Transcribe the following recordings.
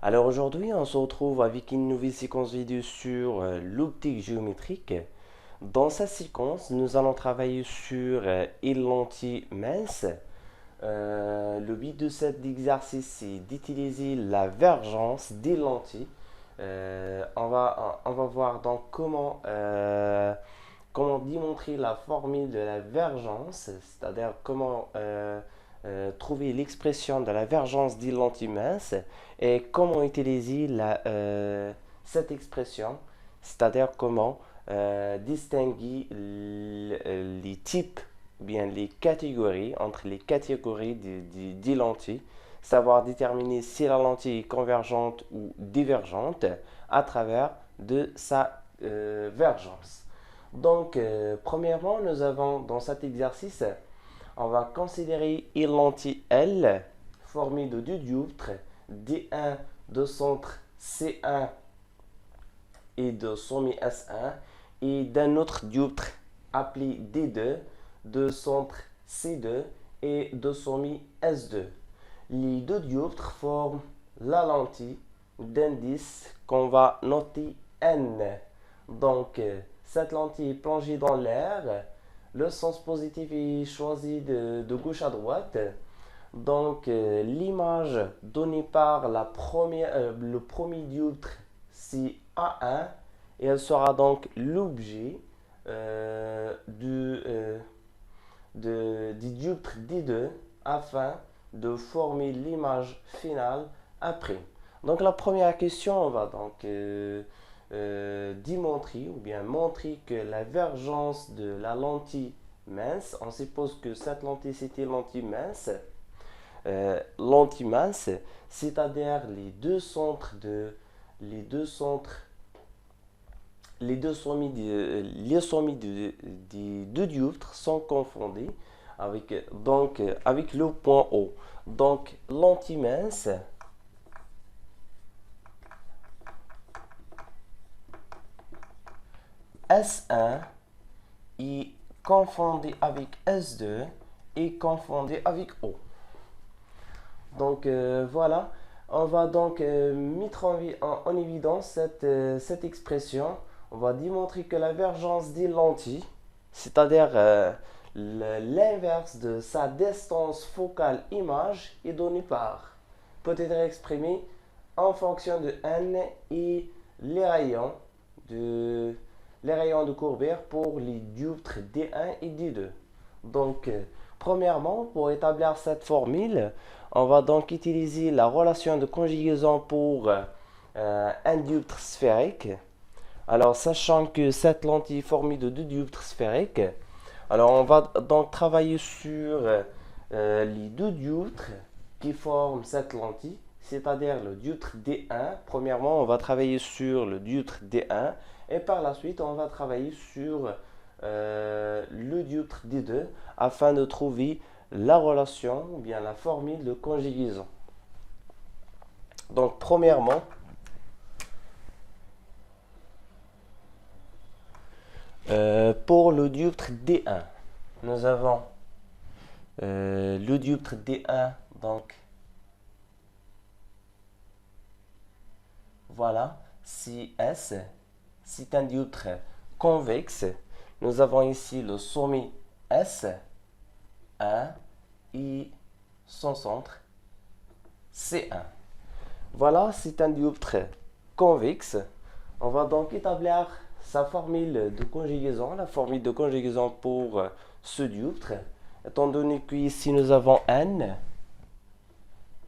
Alors aujourd'hui, on se retrouve avec une nouvelle séquence vidéo sur l'optique géométrique. Dans cette séquence, nous allons travailler sur une lentille mince. Le but de cet exercice, c'est d'utiliser la vergence des lentilles. On va voir donc comment démontrer la formule de la vergence, c'est-à-dire comment trouver l'expression de la vergence des lentilles minces et comment utiliser cette expression, c'est-à-dire comment distinguer les types, bien les catégories, entre les catégories des lentilles, savoir déterminer si la lentille est convergente ou divergente à travers de sa vergence. Donc, premièrement, nous avons dans cet exercice, on va considérer une lentille L formée de deux dioptres D1 de centre C1 et de sommet S1 et d'un autre dioptre appelé D2 de centre C2 et de sommet S2. Les deux dioptres forment la lentille d'indice qu'on va noter N. Donc, cette lentille est plongée dans l'air. Le sens positif est choisi de gauche à droite. Donc, l'image donnée par le premier dioptre, c'est A1. Et elle sera donc l'objet du dioptre D2 afin de former l'image finale après. Donc, la première question, on va donc démontrer ou bien montrer que la vergence de la lentille mince, on suppose que cette lentille c'était lentille mince, c'est-à-dire les deux sommets des deux dioptres sont confondus avec le point O. Donc lentille mince S1 est confondu avec S2 et confondu avec O. Donc voilà, on va donc mettre en évidence cette expression. On va démontrer que la vergence des lentilles, c'est-à-dire l'inverse de sa distance focale image, est donnée par, peut être exprimée en fonction de n et les rayons de courbure pour les dioptres D1 et D2. Donc, premièrement, pour établir cette formule, on va donc utiliser la relation de conjugaison pour un dioptre sphérique. Alors, sachant que cette lentille est formée de deux dioptres sphériques, alors on va donc travailler sur les deux dioptres qui forment cette lentille, c'est-à-dire le dioptre D1. Premièrement, on va travailler sur le dioptre D1 et par la suite, on va travailler sur le dioptre D2 afin de trouver la relation ou bien la formule de conjugaison. Donc, premièrement, pour le dioptre D1, nous avons le dioptre D1, donc voilà, CS, c'est un dioptre convexe. Nous avons ici le sommet S1 et son centre C1. Voilà, c'est un dioptre convexe. On va donc établir sa formule de conjugaison, la formule de conjugaison pour ce dioptre. Étant donné qu'ici nous avons N,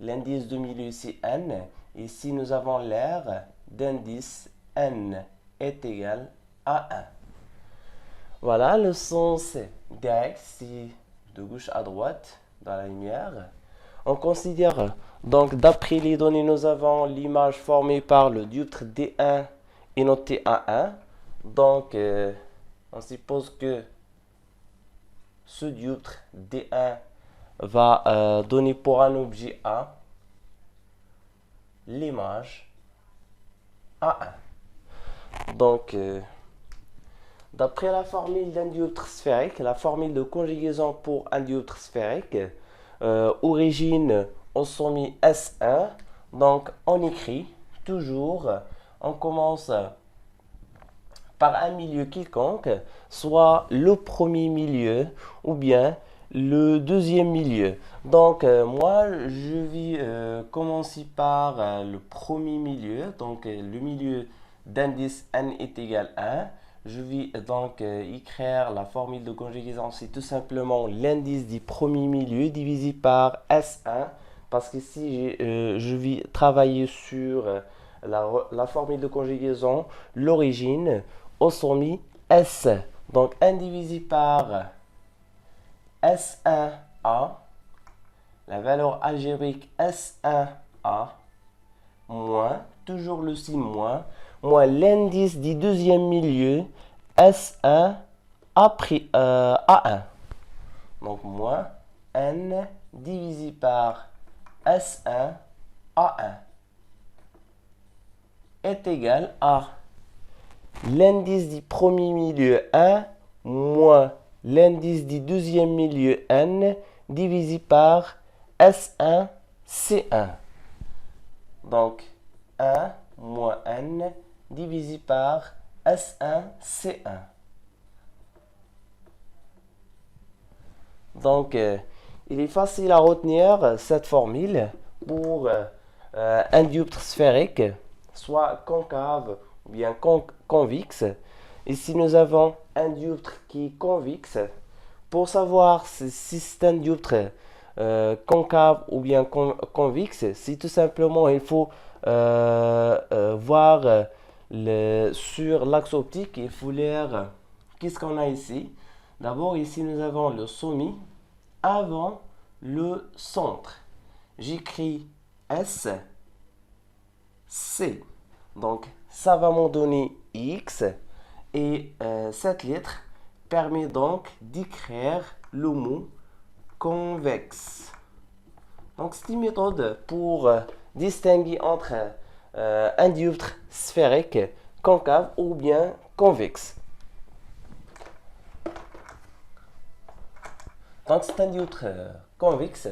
l'indice de milieu c'est N, et ici nous avons l'aire d'indice N est égal à 1. Voilà, le sens direct, c'est de gauche à droite dans la lumière. On considère donc d'après les données, nous avons l'image formée par le dioptre D1 est notée à 1. Donc, on suppose que ce dioptre D1 va donner pour un objet A l'image A1. Donc, d'après la formule d'un dioptre sphérique, la formule de conjugaison pour un dioptre sphérique, origine au sommet S1, Donc, on écrit toujours, on commence par un milieu quelconque, soit le premier milieu ou bien le deuxième milieu. Donc, moi, je vais commencer par le premier milieu. Donc, le milieu d'indice n est égal à 1. Je vais donc écrire la formule de conjugaison. C'est tout simplement l'indice du premier milieu divisé par S1. Parce que si je vais travailler sur la formule de conjugaison, l'origine, au sommet S. Donc 1 divisé par S1A, la valeur algébrique S1A, moins, toujours le signe moins l'indice du deuxième milieu S1 A1. Donc moins N divisé par S1 A1 est égal à l'indice du premier milieu 1 moins l'indice du deuxième milieu n divisé par S1 C1. Donc 1 moins n divisé par S1 C1. Donc il est facile à retenir cette formule pour un dioptre sphérique, soit concave ou bien convexe. Ici, nous avons un dioptre qui est convexe. Pour savoir si c'est un dioptre concave ou bien convexe, c'est tout simplement, il faut voir sur l'axe optique, il faut lire qu'est-ce qu'on a ici. D'abord, ici, nous avons le sommet avant le centre. J'écris S, C. Donc, ça va m'en donner X. Et cette lettre permet donc d'écrire le mot convexe. Donc, c'est une méthode pour distinguer entre un dioptre sphérique, concave ou bien convexe. Donc, c'est un dioptre convexe.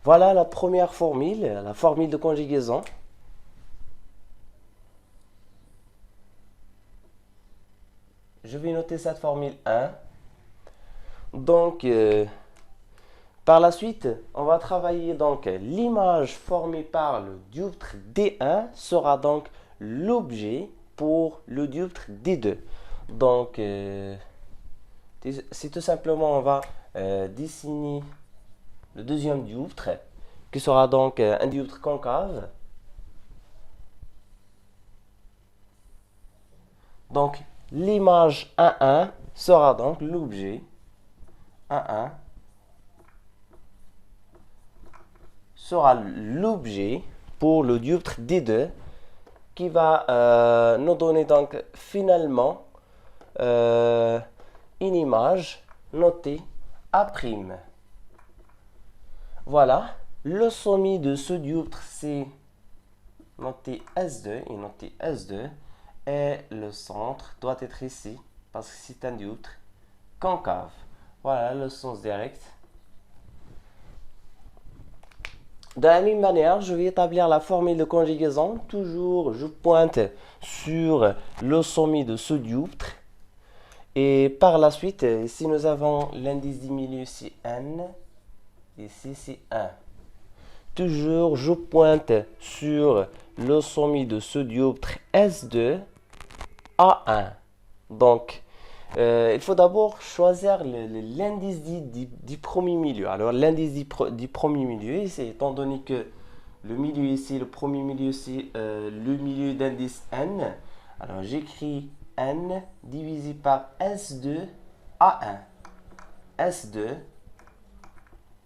Voilà la première formule, la formule de conjugaison. Je vais noter cette formule 1. Donc, par la suite, on va travailler donc l'image formée par le dioptre D1 sera donc l'objet pour le dioptre D2. Donc, c'est tout simplement, on va dessiner le deuxième dioptre qui sera donc un dioptre concave. Donc, l'image 1,1 sera donc l'objet 1,1 sera l'objet pour le dioptre D2 qui va nous donner donc finalement une image notée A'. Voilà, le sommet de ce dioptre c'est noté S2 et noté S2 et le centre doit être ici parce que c'est un dioptre concave. Voilà le sens direct. De la même manière, je vais établir la formule de conjugaison. Toujours, je pointe sur le sommet de ce dioptre. Et par la suite, ici nous avons l'indice du milieu, c'est n. Ici, c'est 1. Toujours, je pointe sur le sommet de ce dioptre S2 A1. Donc, il faut d'abord choisir l'indice du premier milieu. Alors, l'indice du premier milieu, c'est étant donné que le milieu ici, le premier milieu, c'est le milieu d'indice n. Alors, j'écris n divisé par S2 A1. S2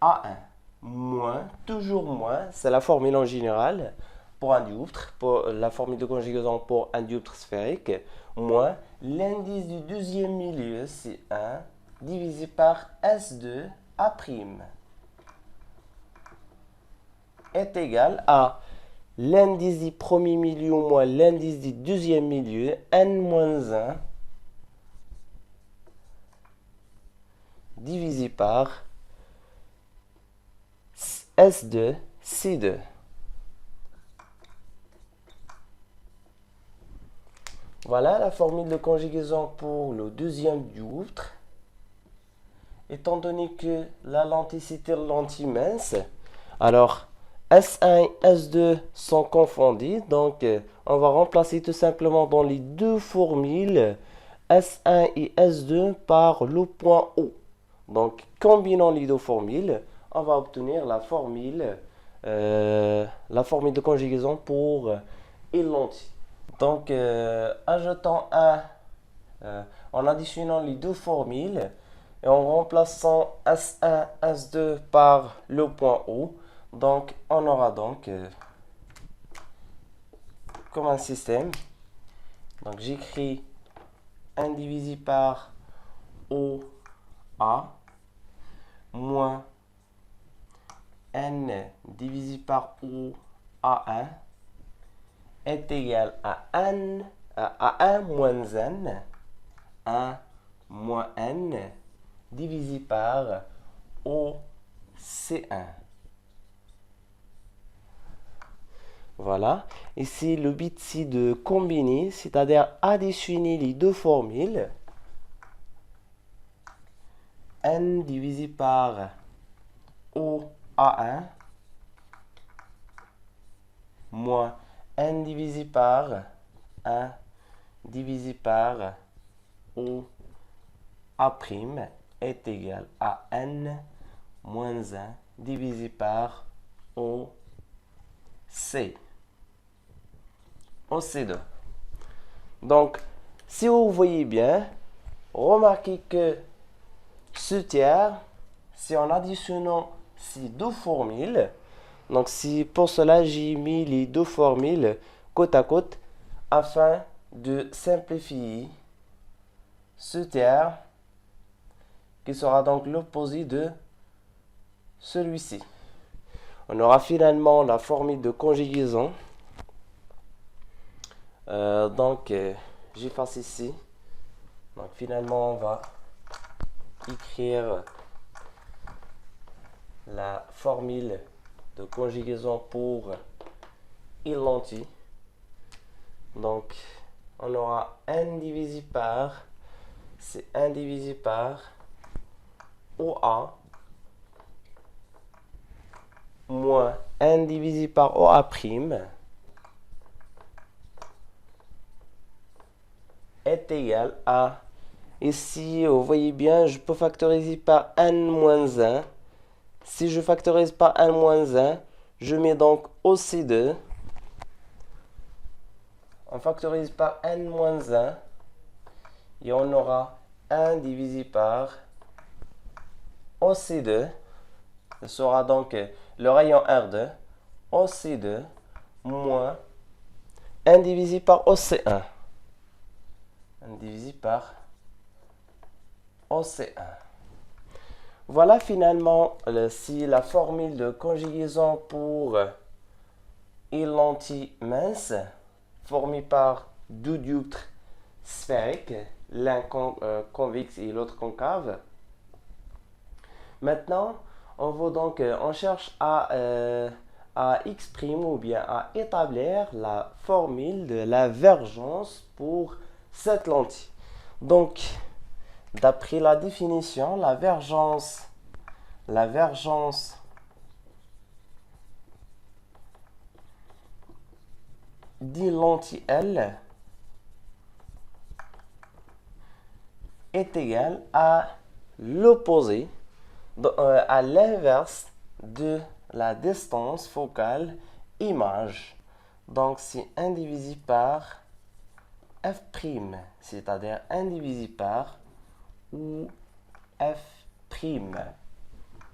A1 moins, toujours moins, c'est la formule en général pour un dioptre, pour la formule de conjugaison pour un dioptre sphérique, moins l'indice du deuxième milieu, c'est 1, divisé par S2 A' est égal à l'indice du premier milieu moins l'indice du deuxième milieu, n moins 1, divisé par S2 C2. Voilà la formule de conjugaison pour le deuxième dioptre. Étant donné que la lentille c'est une lentille mince, alors S1 et S2 sont confondus, donc on va remplacer tout simplement dans les deux formules S1 et S2 par le point O. Donc combinant les deux formules, on va obtenir la formule de conjugaison pour une lentille. Donc ajoutant en additionnant les deux formules, et en remplaçant S1, S2 par le point O, donc on aura donc comme un système. Donc j'écris 1 divisé par OA moins N divisé par OA1 est égal à 1 moins N, 1 moins N divisé par OC1. Voilà. Ici, le but, c'est de combiner, c'est-à-dire additionner les deux formules. N divisé par OA1 moins N divisé par 1 divisé par OA' est égal à N moins 1 divisé par OC. OC2. Donc, si vous voyez bien, remarquez que ce tiers, si en additionnant ces deux formules, donc si pour cela j'ai mis les deux formules côte à côte afin de simplifier ce tiers qui sera donc l'opposé de celui-ci. On aura finalement la formule de conjugaison. J'efface ici. Donc finalement, on va écrire la formule de conjugaison pour une lentille. Donc, on aura N divisé par, c'est 1 divisé par OA moins N divisé par OA' est égal à, ici vous voyez bien, je peux factoriser par N moins 1. Si je factorise par N moins 1, je mets donc OC2. On factorise par N moins 1 et on aura 1 divisé par OC2. Ce sera donc le rayon R2, OC2 moins 1 divisé par OC1. 1 divisé par OC1. Voilà finalement si la formule de conjugaison pour une lentille mince formée par deux dioptres sphériques, l'un convexe et l'autre concave. Maintenant, on cherche à exprimer ou bien à établir la formule de la vergence pour cette lentille. Donc, d'après la définition, la vergence d'une lentille L est égale à l'opposé, à l'inverse de la distance focale image. Donc, c'est 1 divisé par f', c'est-à-dire 1 divisé par ou f'.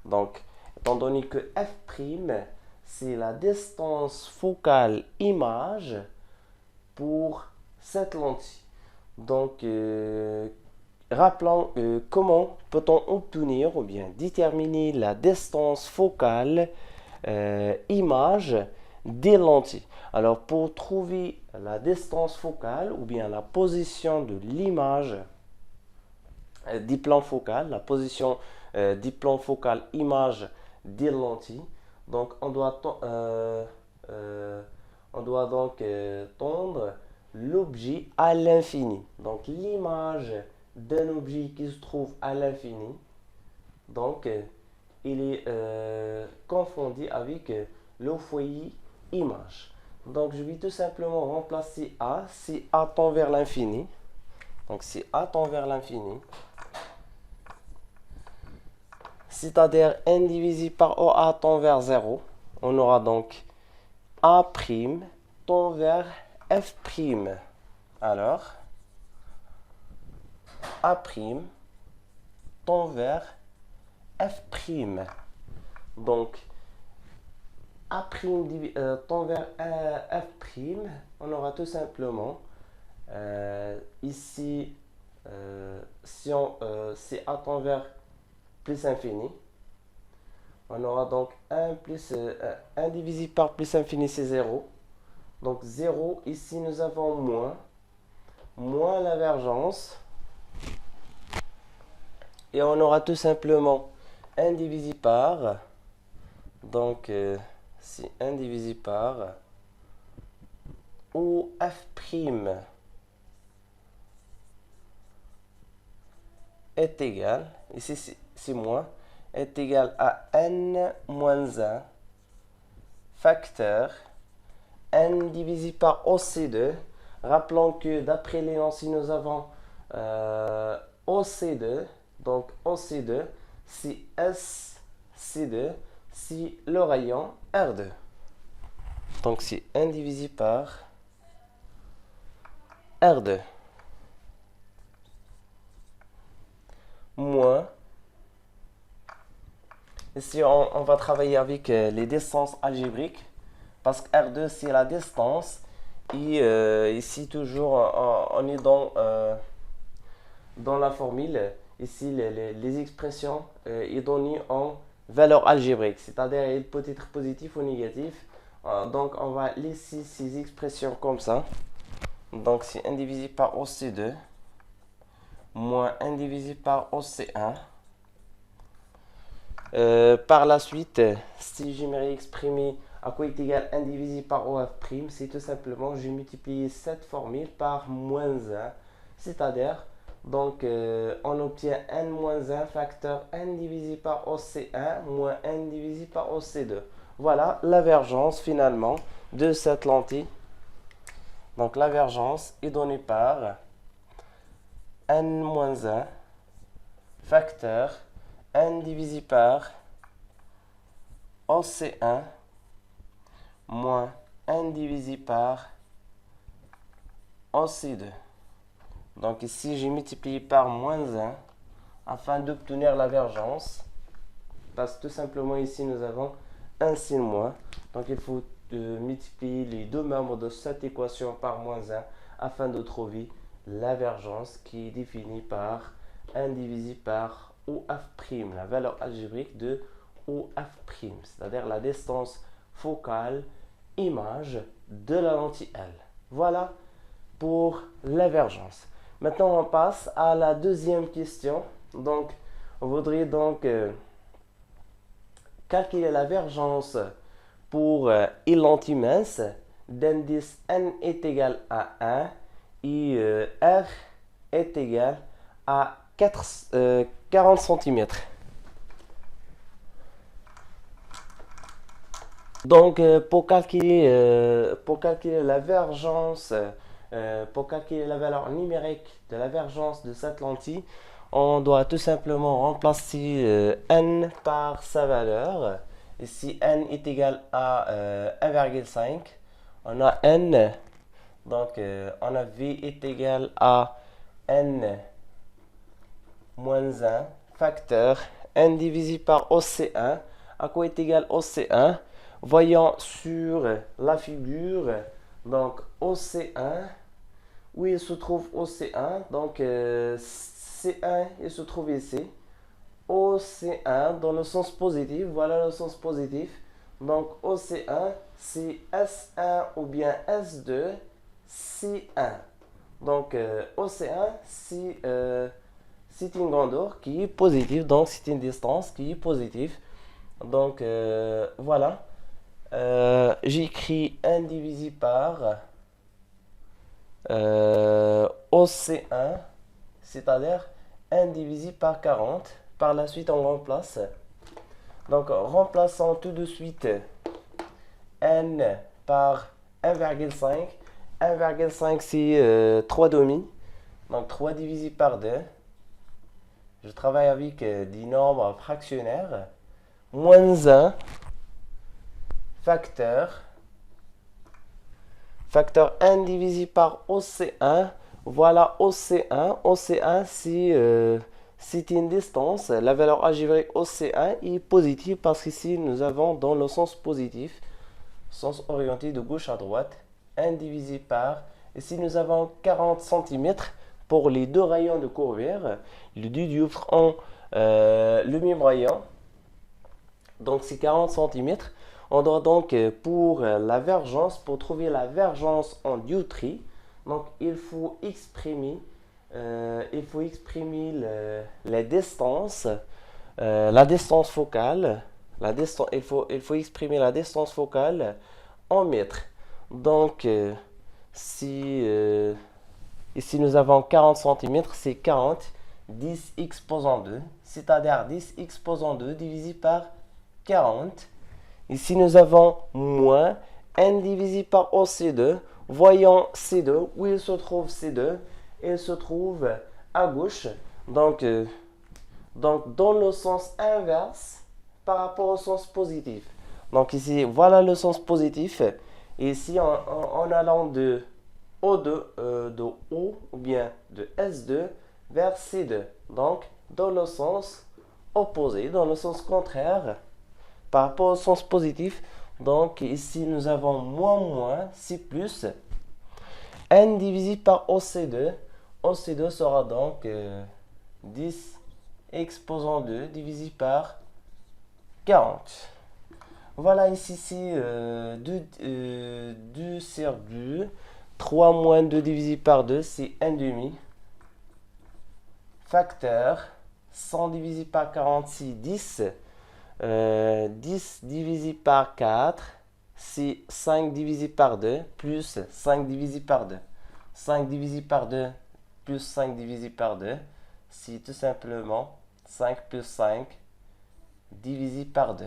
Donc, étant donné que f', c'est la distance focale image pour cette lentille. Donc, rappelons comment peut-on obtenir ou bien déterminer la distance focale image des lentilles. Alors, pour trouver la distance focale ou bien la position de l'image du plan focal, la position du plan focal image des lentilles, donc on doit donc tendre l'objet à l'infini. Donc l'image d'un objet qui se trouve à l'infini, donc il est confondu avec le foyer image. Donc je vais tout simplement remplacer A, si A tend vers l'infini. Donc si A tend vers l'infini, c'est-à-dire n divisé par OA tend vers 0, on aura donc A' tend vers F'. Alors, A' tend vers F'. Donc, A' tend vers F', on aura tout simplement ici, si A tend vers plus infini, on aura donc 1 divisé par plus infini, c'est 0. Donc 0, ici nous avons moins la divergence. Et on aura tout simplement 1 divisé par, donc si 1 divisé par ou f' est égal, ici c'est moins, est égal à n moins 1 facteur n divisé par OC2. Rappelons que d'après l'énoncé, nous avons OC2. Donc OC2, c'est SC2, c'est le rayon R2. Donc c'est 1 divisé par R2. Moins. Ici, on va travailler avec les distances algébriques. Parce que R2, c'est la distance. Et ici, toujours, on est dans la formule. Ici, les expressions sont données en valeur algébrique. C'est-à-dire, il peut être positif ou négatif. Donc, on va laisser ces expressions comme ça. Donc, c'est 1 divisé par OC2 moins 1 divisé par OC1. Par la suite, si j'aimerais exprimer à quoi est égal 1 divisé par OF', c'est tout simplement, je multiplie cette formule par moins 1. C'est-à-dire, donc, on obtient n moins 1 facteur n divisé par OC1 moins n divisé par OC2. Voilà la divergence finalement de cette lentille. Donc, la divergence est donnée par n moins 1 facteur n divisé par OC1 moins n divisé par OC2. Donc ici, j'ai multiplié par moins 1 afin d'obtenir la divergence. Parce que tout simplement ici, nous avons un signe moins. Donc il faut multiplier les deux membres de cette équation par moins 1 afin de trouver la divergence qui est définie par 1 divisé par OF', la valeur algébrique de OF', c'est-à-dire la distance focale image de la lentille L. Voilà pour la divergence. Maintenant, on passe à la deuxième question. Donc, on voudrait donc calculer la divergence pour une lentille mince d'indice n est égal à 1 et r est égal à 40 cm. Donc, pour calculer la divergence, pour calculer la valeur numérique de la divergence de cette lentille, on doit tout simplement remplacer n par sa valeur. Ici, n est égal à 1,5. On a n, donc on a v est égal à n moins 1 facteur n divisé par OC1. À quoi est égal OC1? Voyons sur la figure, donc OC1, où il se trouve OC1, donc C1, il se trouve ici, OC1 dans le sens positif, voilà le sens positif, donc OC1, c'est S1 ou bien S2, C1. Donc OC1, c'est une grandeur qui est positive, donc c'est une distance qui est positive. Donc voilà. J'écris 1 divisé par OC1, c'est-à-dire 1 divisé par 40. Par la suite, on remplace. Donc, remplaçons tout de suite n par 1,5. 1,5, c'est 3 demi. Donc, 3 divisé par 2. Je travaille avec des nombres fractionnaires. Moins 1, facteur. Facteur 1 divisé par OC1. Voilà OC1. OC1, c'est une distance. La valeur algébrique OC1 est positive parce qu'ici, nous avons dans le sens positif, sens orienté de gauche à droite, 1 divisé par. Ici, nous avons 40 cm pour les deux rayons de courbure. Les deux dioptres ont le même rayon. Donc, c'est 40 cm. On doit donc, pour la vergence, pour trouver la vergence en dioptrie, donc il faut exprimer la distance focale. Il faut exprimer la distance focale en mètres. Donc, si ici nous avons 40 cm, c'est 40 10 exposant 2, c'est-à-dire 10 exposant 2 divisé par 40. Ici, nous avons moins n divisé par OC2. Voyons C2. Où il se trouve C2? Il se trouve à gauche. Donc, dans le sens inverse par rapport au sens positif. Donc, ici, voilà le sens positif. Et ici, en allant de O2, de O ou bien de S2 vers C2. Donc, dans le sens opposé, dans le sens contraire par rapport au sens positif. Donc ici nous avons moins, c'est plus. N divisé par OC2. OC2 sera donc 10 exposant 2 divisé par 40. Voilà, ici c'est 2 sur 2. 3 moins 2 divisé par 2, c'est 1 demi. Facteur 100 divisé par 40, c'est 10. 10 divisé par 4, c'est 5 divisé par 2, plus 5 divisé par 2. 5 divisé par 2, plus 5 divisé par 2, c'est tout simplement 5 plus 5 divisé par 2.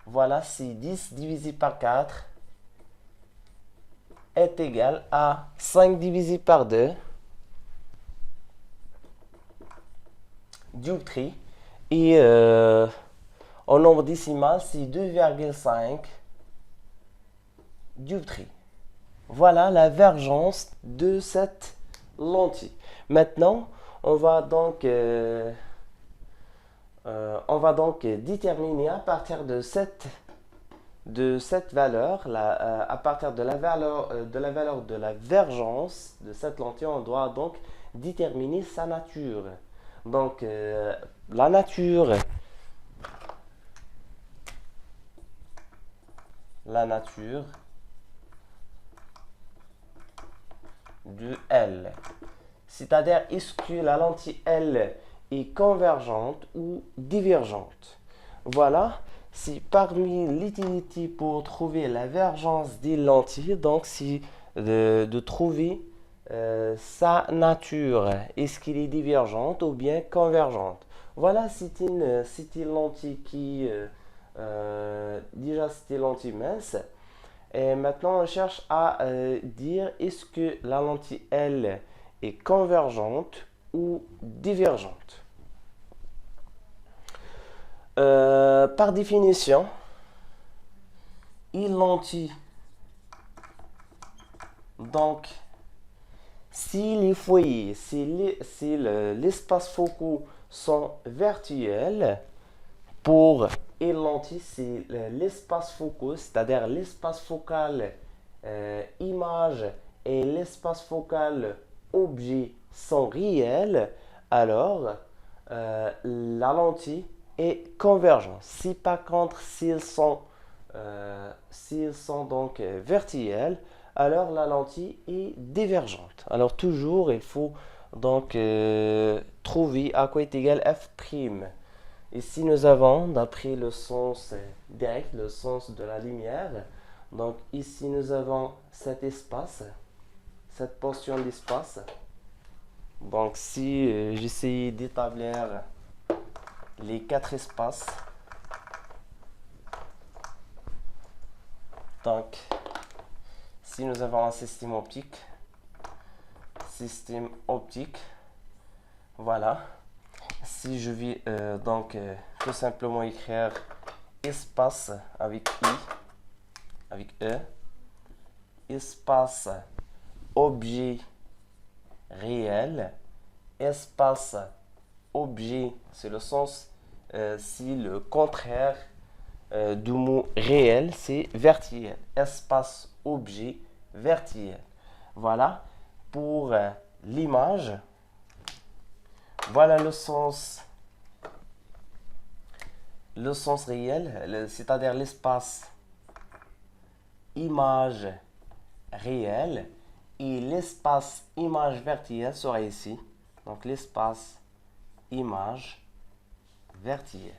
Voilà, c'est 10 divisé par 4 est égal à 5 divisé par 2, dioptrie, et en nombre décimal, c'est 2,5 dioptrie. Voilà la vergence de cette lentille. Maintenant, on va donc déterminer à partir de cette valeur, à partir de la valeur de la vergence de cette lentille, on doit donc déterminer sa nature. Donc, la nature de L. C'est-à-dire, est-ce que la lentille L est convergente ou divergente? Voilà, c'est parmi l'utilité pour trouver la vergence des lentilles, donc c'est de trouver sa nature. Est-ce qu'elle est divergente ou bien convergente? Voilà, c'est une lentille qui déjà c'était lentille mince. Et maintenant, on cherche à dire est-ce que la lentille L est convergente ou divergente. Par définition, une lentille, donc, si les foyers, si l'espace focaux sont virtuels, pour une lentille, c'est l'espace focaux, c'est-à-dire l'espace focal image et l'espace focal objet sont réels, alors la lentille est convergente. Si par contre, s'ils sont donc virtuels, alors la lentille est divergente. Alors toujours, il faut donc trouver à quoi est égal f'. Ici, nous avons, d'après le sens direct, le sens de la lumière, donc ici, nous avons cet espace cette portion d'espace. Donc si j'essaie d'établir les quatre espaces, donc si nous avons un système optique, voilà. Si je vais tout simplement écrire espace avec E, espace objet réel, espace objet, c'est le sens, si le contraire du mot réel, c'est virtuel. Espace objet virtuel. Voilà pour l'image. Voilà le sens réel, c'est-à-dire l'espace image réel, et l'espace image virtuelle sera ici. Donc l'espace image virtuelle.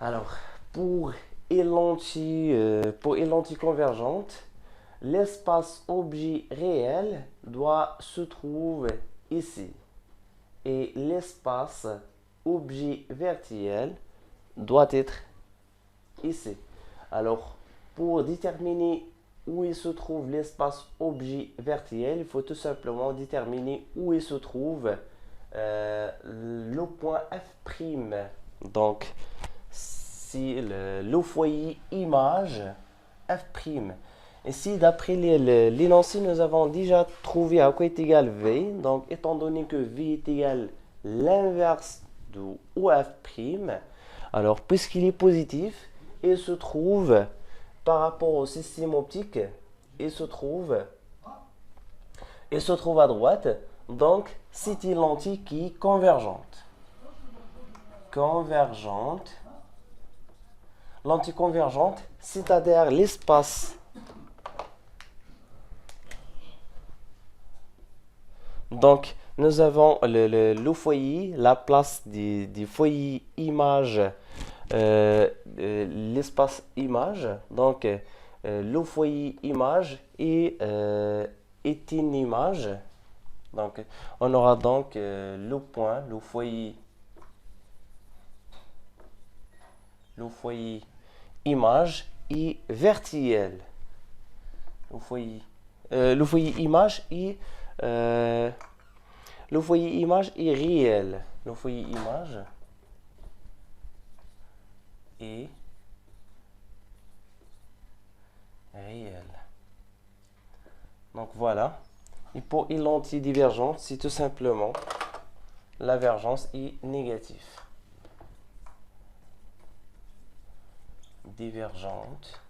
Alors, pour une lentille convergente, l'espace objet réel doit se trouver ici. Et l'espace objet virtuel doit être ici. Alors, pour déterminer où il se trouve l'espace objet virtuel, il faut tout simplement déterminer où il se trouve le point F'. Donc, si le foyer image F'. Ici, d'après l'énoncé, nous avons déjà trouvé à quoi est égal V. Donc, étant donné que V est égal l'inverse de OF', alors, puisqu'il est positif, il se trouve par rapport au système optique, il se trouve à droite. Donc, c'est une lentille qui est convergente. Lentille convergente, c'est-à-dire l'espace. Donc, nous avons le foyer, la place des foyers image, l'espace image. Donc, le foyer image est une image. Donc, on aura donc le point, le foyer image est virtuel. Le foyer image est réel. Le foyer image est réel. Donc voilà. Et pour une lentille divergente, c'est tout simplement la divergence est négative. Divergente,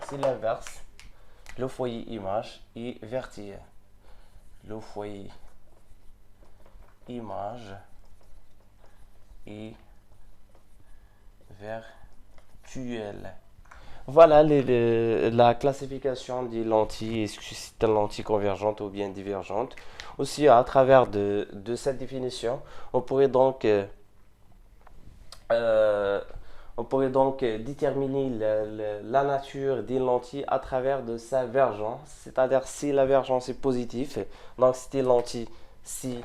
c'est l'inverse. Le foyer image est virtuel. Le foyer image est virtuel. Voilà la classification des lentilles, est-ce que c'est une lentille convergente ou bien divergente. Aussi, à travers de cette définition, on pourrait donc déterminer la nature d'une lentille à travers de sa vergence, c'est-à-dire si la vergence est positive, donc si une lentille, si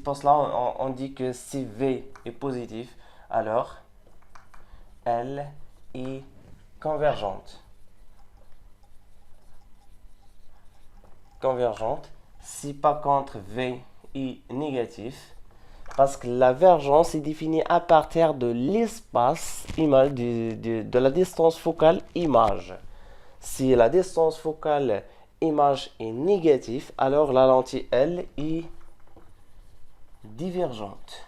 pour cela on dit que si V est positif, alors elle est convergente. Si par contre V est négatif, parce que la vergence est définie à partir de l'espace image, de la distance focale image. Si la distance focale image est négative, alors la lentille, elle, est divergente.